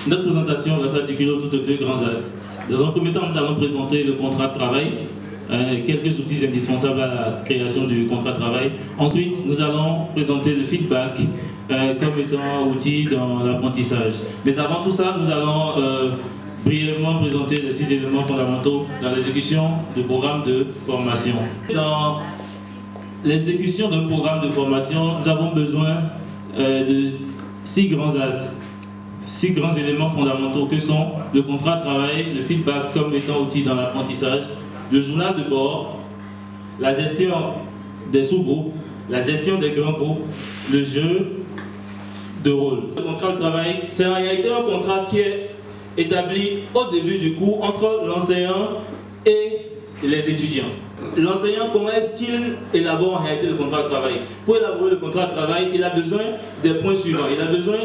notre présentation va s'articuler autour de deux grands axes. Dans un premier temps, nous allons présenter le contrat de travail, quelques outils indispensables à la création du contrat de travail. Ensuite, nous allons présenter le feedback comme étant outil dans l'apprentissage. Mais avant tout ça, nous allons brièvement présenter les 6 éléments fondamentaux dans l'exécution du programme de formation. Dans l'exécution d'un programme de formation, nous avons besoin de 6 grands axes, 6 grands éléments fondamentaux que sont le contrat de travail, le feedback comme étant outil dans l'apprentissage, le journal de bord, la gestion des sous-groupes, la gestion des grands groupes, le jeu de rôle. Le contrat de travail, c'est en réalité un contrat qui est établi au début du cours entre l'enseignant et les étudiants. L'enseignant, comment est-ce qu'il élabore en réalité le contrat de travail? Pour élaborer le contrat de travail, il a besoin des points suivants. Il a besoin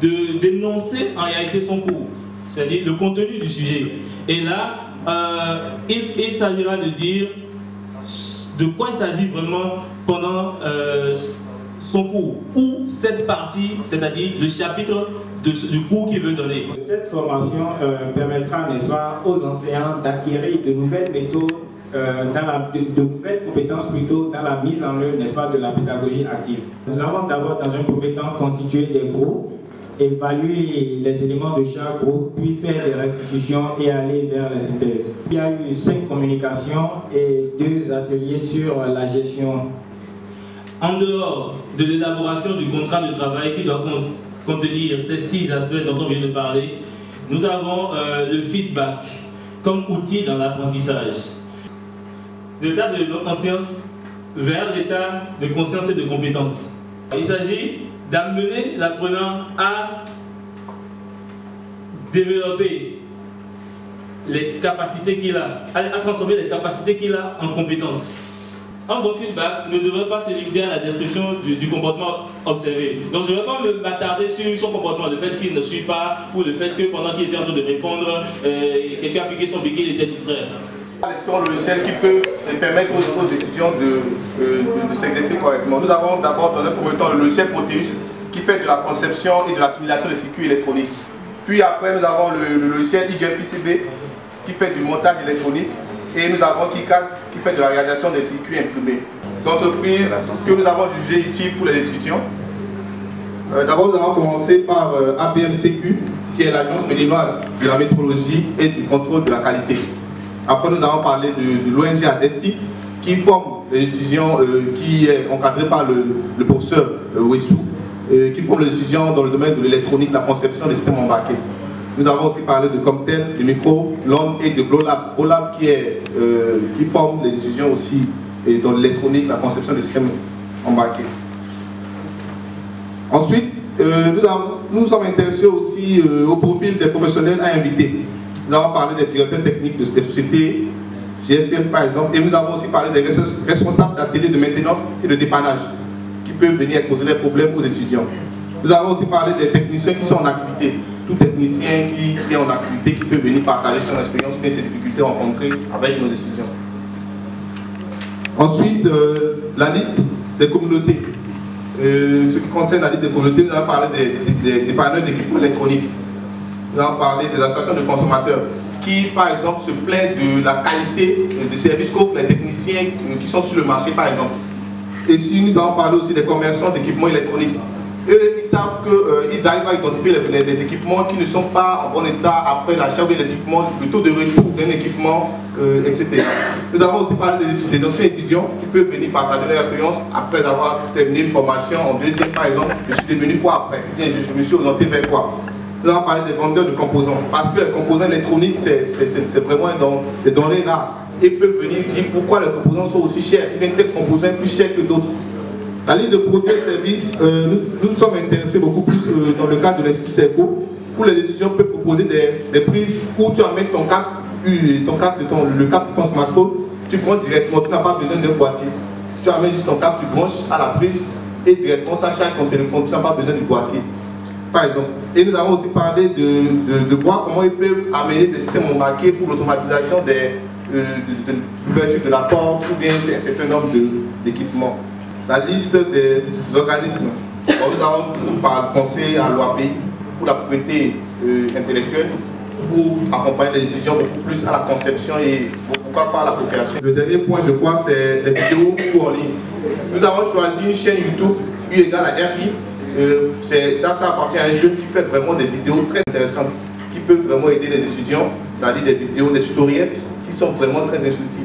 d'énoncer en réalité son cours, c'est-à-dire le contenu du sujet. Et là, il s'agira de dire de quoi il s'agit vraiment pendant son cours, ou cette partie, c'est-à-dire le chapitre du cours qu'il veut donner. Cette formation permettra, n'est-ce pas, aux enseignants d'acquérir de nouvelles méthodes, de nouvelles compétences plutôt dans la mise en œuvre, n'est-ce pas, de la pédagogie active. Nous avons d'abord, dans un premier temps, constitué des groupes, évaluer les éléments de chaque groupe, puis faire des restitutions et aller vers la synthèse. Il y a eu 5 communications et 2 ateliers sur la gestion. En dehors de l'élaboration du contrat de travail qui doit contenir ces 6 aspects dont on vient de parler, nous avons le feedback comme outil dans l'apprentissage. L'état de non-conscience vers l'état de conscience et de compétence. Il s'agit d'amener l'apprenant à développer les capacités qu'il a, à transformer les capacités qu'il a en compétences. Un bon feedback ne devrait pas se limiter à la description du comportement observé. Donc je ne vais pas m'attarder sur son comportement, le fait qu'il ne suit pas, ou le fait que pendant qu'il était en train de répondre, quelqu'un a piqué son biquet, il était distrait. Un logiciel qui peut permettre aux étudiants de s'exercer correctement. Nous avons d'abord dans un premier temps le logiciel Proteus qui fait de la conception et de la simulation des circuits électroniques. Puis après nous avons le logiciel Eagle PCB qui fait du montage électronique. Et nous avons KiCad qui fait de la réalisation des circuits imprimés. D'entreprises que nous avons jugé utiles pour les étudiants. D'abord nous allons commencer par APMCQ qui est l'agence médinoise de la métrologie et du contrôle de la qualité. Après nous allons parler de l'ONG Adesti qui forme les étudiants, qui est encadré par le professeur Wessou, qui forme les étudiants dans le domaine de l'électronique, la conception des systèmes embarqués. Nous avons aussi parlé de Comtel, de Micro, Land et de Blolab. Blolab qui forme les étudiants aussi dans l'électronique, la conception des systèmes embarqués. Ensuite, nous sommes intéressés aussi au profil des professionnels à inviter. Nous avons parlé des directeurs techniques des sociétés, GSM par exemple, et nous avons aussi parlé des responsables d'ateliers de maintenance et de dépannage qui peuvent venir exposer les problèmes aux étudiants. Nous avons aussi parlé des techniciens qui sont en activité. Tout technicien qui est en activité, qui peut venir partager son expérience ou bien ses difficultés rencontrées avec nos étudiants. Ensuite, la liste des communautés. Ce qui concerne la liste des communautés, nous avons parlé des panneaux d'équipements électroniques. Nous avons parlé des associations de consommateurs qui, par exemple, se plaignent de la qualité des services qu'offrent les techniciens qui sont sur le marché, par exemple. Et si nous avons parlé aussi des commerçants d'équipements électroniques. Eux, ils savent qu'ils arrivent à identifier les équipements qui ne sont pas en bon état après l'achat des équipements, le taux de retour d'un équipement, etc. Nous avons aussi parlé des anciens étudiants qui peuvent venir partager leur expérience après avoir terminé une formation en deuxième, par exemple. Je suis devenu quoi après? Je me suis orienté vers quoi? Nous avons parlé des vendeurs de composants, parce que les composants électroniques, c'est vraiment des denrées rares. Ils peuvent venir dire pourquoi les composants sont aussi chers, bien tel composant est plus cher que d'autres. La liste de produits et services, nous sommes intéressés beaucoup plus dans le cadre de l'Institut Serco, où les étudiants peuvent proposer des prises où tu amènes ton câble, le câble de ton smartphone, tu branches directement, tu n'as pas besoin d'un boîtier. Tu amènes juste ton câble, tu branches à la prise et directement ça charge ton téléphone, tu n'as pas besoin du boîtier. Par exemple. Et nous avons aussi parlé de voir comment ils peuvent amener des systèmes embarqués pour l'automatisation de l'ouverture de la porte ou bien un certain nombre d'équipements. La liste des organismes. Nous avons toujours pensé à l'OAP, pour la propriété intellectuelle, pour accompagner les étudiants beaucoup plus à la conception et pourquoi pas à la coopération. Le dernier point, je crois, c'est les vidéos cours en ligne. Nous avons choisi une chaîne YouTube U égale à RI. Ça appartient à un jeune qui fait vraiment des vidéos très intéressantes, qui peuvent vraiment aider les étudiants, c'est-à-dire des vidéos, des tutoriels qui sont vraiment très instructifs.